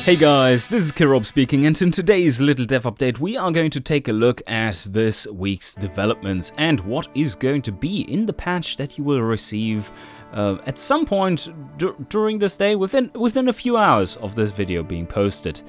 Hey guys, this is Kirob speaking, and in today's little dev update we are going to take a look at this week's developments and what is going to be in the patch that you will receive at some point during this day, within a few hours of this video being posted.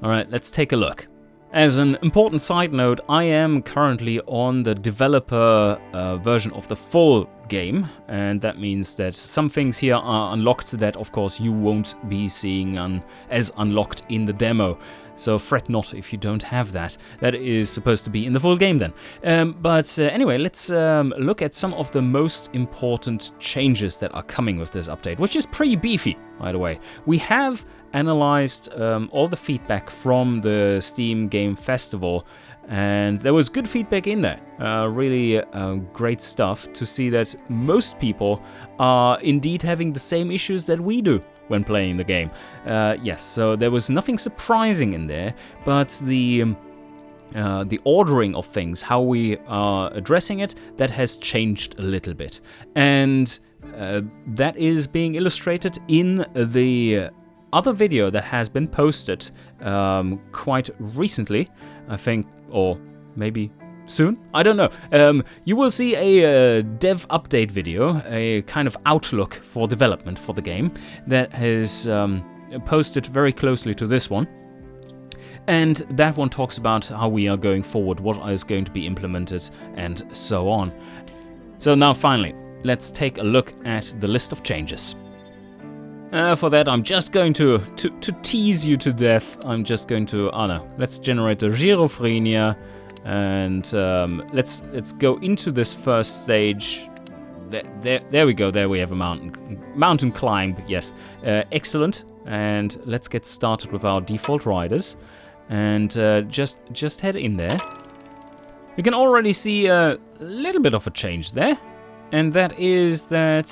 Alright, let's take a look. As an important side note, I am currently on the developer version of the full game, and that means that some things here are unlocked that of course you won't be seeing as unlocked in the demo. So fret not if you don't have that. That is supposed to be in the full game then. But anyway, let's look at some of the most important changes that are coming with this update, which is pretty beefy, by the way. We have analyzed all the feedback from the Steam Game Festival, and there was good feedback in there. Really great stuff to see that most people are indeed having the same issues that we do when playing the game. Yes, so there was nothing surprising in there, but the ordering of things, how we are addressing it, that has changed a little bit. And that is being illustrated in the other video that has been posted quite recently, I think, or maybe soon? I don't know. You will see a dev update video, a kind of outlook for development for the game that is posted very closely to this one. And that one talks about how we are going forward, what is going to be implemented, and so on. So now finally, let's take a look at the list of changes. For that, I'm just going to tease you to death. I'm just going to, let's generate a Girofrenia, and let's go into this first stage. There we go. There we have a mountain climb. Yes, excellent. And let's get started with our default riders, and just head in there. You can already see a little bit of a change there, and that is that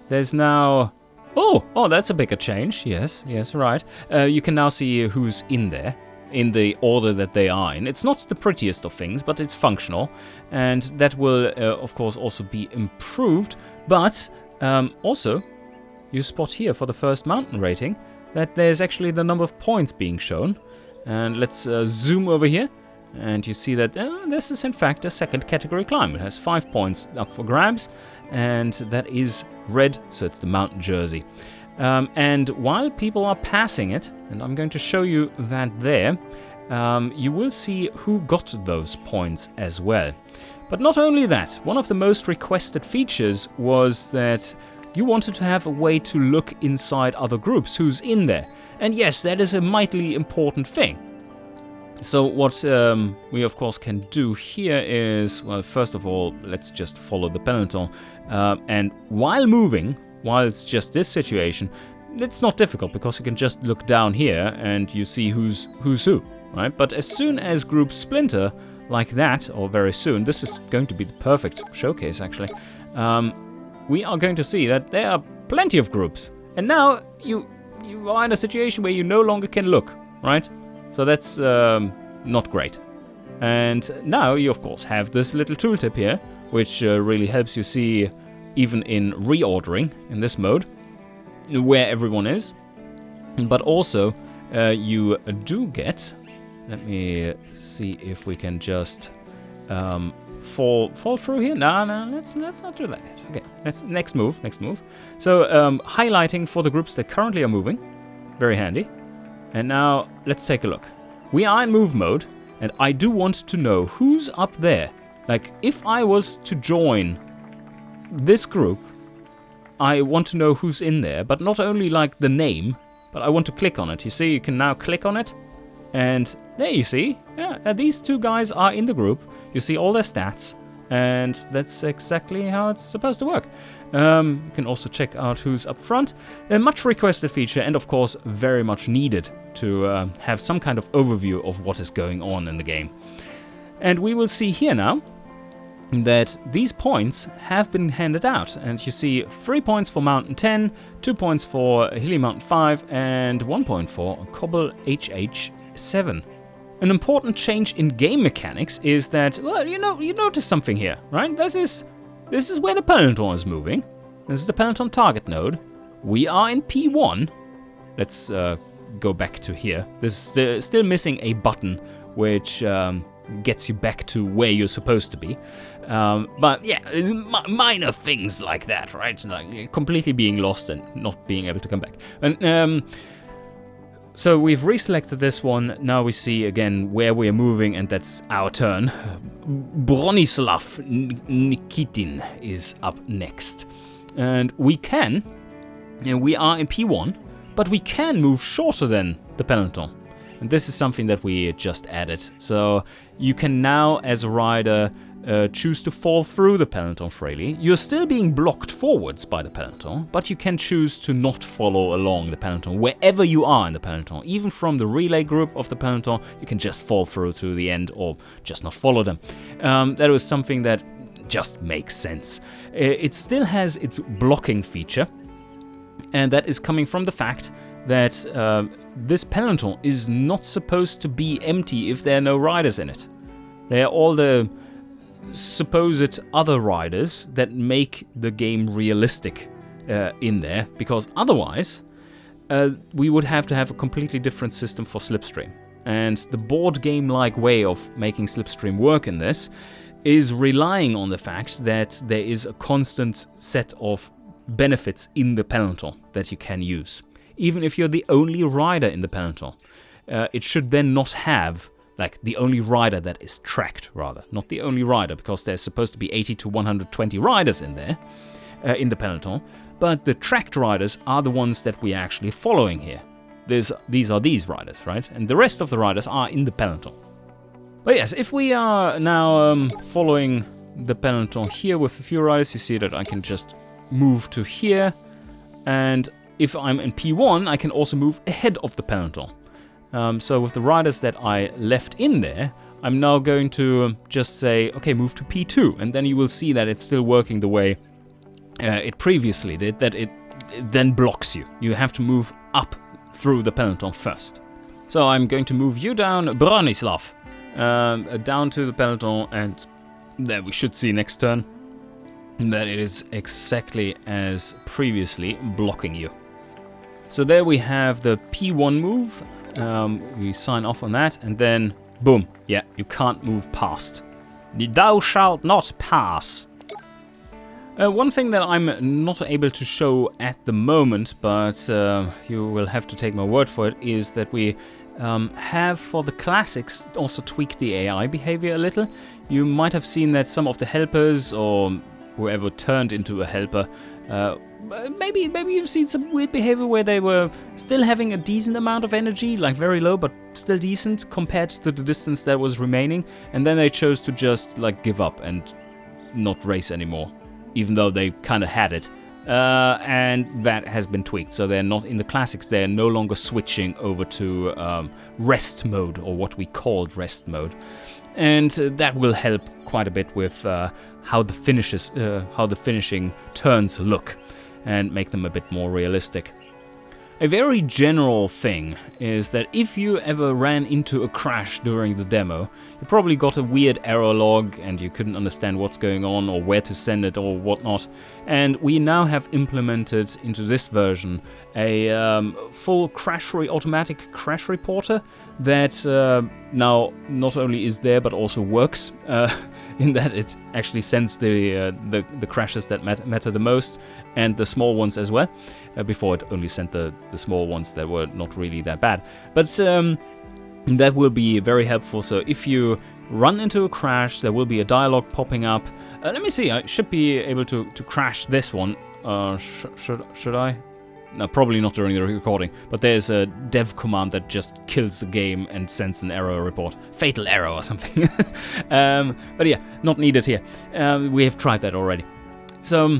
there's now. Oh, that's a bigger change. Yes, right. You can now see who's in there, in the order that they are in. It's not the prettiest of things, but it's functional, and that will, of course, also be improved. But also, you spot here for the first mountain rating that there's actually the number of points being shown. And let's zoom over here, and you see that this is in fact a second category climb. It has 5 points up for grabs, and that is red, so it's the mountain jersey. And while people are passing it, and I'm going to show you that there, you will see who got those points as well. But not only that, one of the most requested features was that you wanted to have a way to look inside other groups, who's in there. And yes, that is a mightily important thing. So what we of course can do here is, well, first of all, let's just follow the peloton. And while moving, while it's just this situation, it's not difficult because you can just look down here and you see who's who, right? But as soon as groups splinter like that, or very soon, this is going to be the perfect showcase actually, we are going to see that there are plenty of groups. And now you are in a situation where you no longer can look, right? So that's not great. And now you of course have this little tooltip here, which really helps you see, even in reordering in this mode, where everyone is. But also you do get, let me see if we can just fall through here. No, let's not do that. Okay, next move. So highlighting for the groups that currently are moving, very handy. And now let's take a look. We are in move mode, and I do want to know who's up there. Like, if I was to join this group, I want to know who's in there, but not only like the name, but I want to click on it. You see, you can now click on it, and there you see, yeah, these two guys are in the group. You see all their stats, and that's exactly how it's supposed to work. You can also check out who's up front. A much requested feature, and of course very much needed to have some kind of overview of what is going on in the game. And we will see here now that these points have been handed out, and you see 3 points for Mountain 10, 2 points for Hilly Mountain 5, and 1 point for Cobble HH7. An important change in game mechanics is that, well, you notice something here, right? This is where the peloton is moving. This is the peloton target node. We are in P1. Let's go back to here. There's still missing a button which gets you back to where you're supposed to be. But yeah, minor things like that, right? Like completely being lost and not being able to come back. And so we've reselected this one. Now we see again where we're moving, and that's our turn. Bronislav Nikitin is up next. And we are in P1, but we can move shorter than the peloton. And this is something that we just added. So you can now, as a rider, choose to fall through the peloton freely. You're still being blocked forwards by the peloton, but you can choose to not follow along the peloton wherever you are in the peloton. Even from the relay group of the peloton, you can just fall through to the end or just not follow them. That was something that just makes sense. It still has its blocking feature, and that is coming from the fact that this peloton is not supposed to be empty if there are no riders in it. They are all the supposed other riders that make the game realistic in there, because otherwise we would have to have a completely different system for Slipstream. And the board game-like way of making Slipstream work in this is relying on the fact that there is a constant set of benefits in the peloton that you can use. Even if you're the only rider in the peloton, it should then not have, like, the only rider that is tracked, rather. Not the only rider, because there's supposed to be 80 to 120 riders in there, in the peloton. But the tracked riders are the ones that we're actually following here. These are these riders, right? And the rest of the riders are in the peloton. But yes, if we are now following the peloton here with a few riders, you see that I can just move to here. And if I'm in P1, I can also move ahead of the peloton. So with the riders that I left in there, I'm now going to just say, okay, move to P2. And then you will see that it's still working the way it previously did, that it then blocks you. You have to move up through the peloton first. So I'm going to move you down, Bronislav, down to the peloton, and there we should see next turn that it is exactly as previously blocking you. So there we have the P1 move. We sign off on that, and then boom, yeah, you can't move past. Thou shalt not pass. One thing that I'm not able to show at the moment, but you will have to take my word for it, is that we have for the classics also tweaked the AI behavior a little. You might have seen that some of the helpers, or whoever turned into a helper, maybe you've seen some weird behavior where they were still having a decent amount of energy, like very low but still decent compared to the distance that was remaining, and then they chose to just like give up and not race anymore, even though they kind of had it. And that has been tweaked, so they're not in the classics. They're no longer switching over to rest mode, or what we called rest mode, and that will help quite a bit with how the finishing turns look, and make them a bit more realistic. A very general thing is that if you ever ran into a crash during the demo, you probably got a weird error log and you couldn't understand what's going on or where to send it or whatnot. And we now have implemented into this version a full automatic crash reporter that now not only is there but also works in that it actually sends the crashes that matter the most, and the small ones as well. Before it only sent the small ones that were not really that bad. But that will be very helpful. So if you run into a crash, there will be a dialog popping up. Let me see, I should be able to crash this one. Should I? No, probably not during the recording. But there's a dev command that just kills the game and sends an error report. Fatal error or something. But yeah, not needed here. We have tried that already. So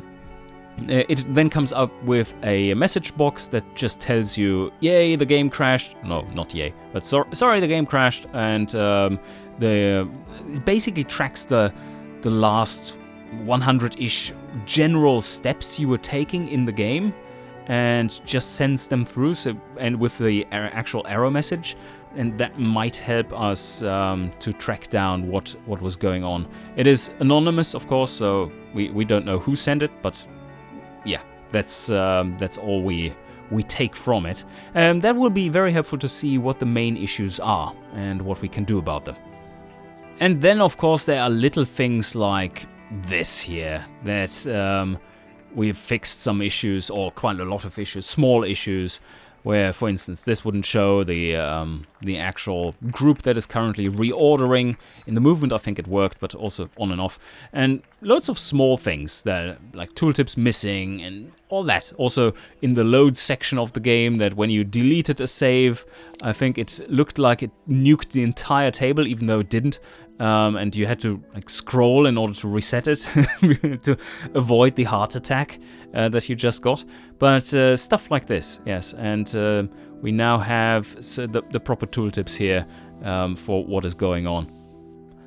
it then comes up with a message box that just tells you, yay, the game crashed. No, not yay, but sorry, the game crashed. And it basically tracks the last 100-ish general steps you were taking in the game, and just sends them through. So, and with the actual error message, and that might help us to track down what was going on. It is anonymous, of course, so we don't know who sent it, but yeah, that's all we we take from it. That will be very helpful to see what the main issues are and what we can do about them. And then, of course, there are little things like this here, that we've fixed some issues, or quite a lot of issues, small issues, where, for instance, this wouldn't show the actual group that is currently reordering. In the movement, I think it worked, but also on and off. And loads of small things, that like tooltips missing and all that. Also, in the load section of the game, that when you deleted a save, I think it looked like it nuked the entire table, even though it didn't. And you had to like scroll in order to reset it to avoid the heart attack that you just got. But stuff like this, yes. And we now have the proper tooltips here for what is going on.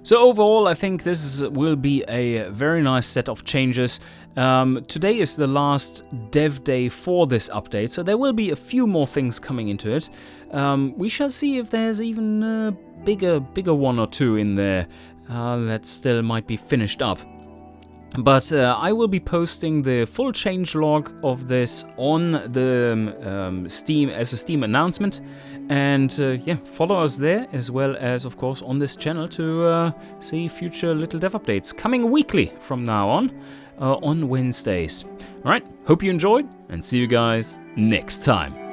So overall, I think this will be a very nice set of changes. Today is the last dev day for this update, so there will be a few more things coming into it. We shall see if there's even a bigger one or two in there that still might be finished up. But I will be posting the full changelog of this on the Steam as a Steam announcement, and yeah, follow us there, as well as of course on this channel to see future little dev updates coming weekly from now on Wednesdays. Alright, hope you enjoyed, and see you guys next time.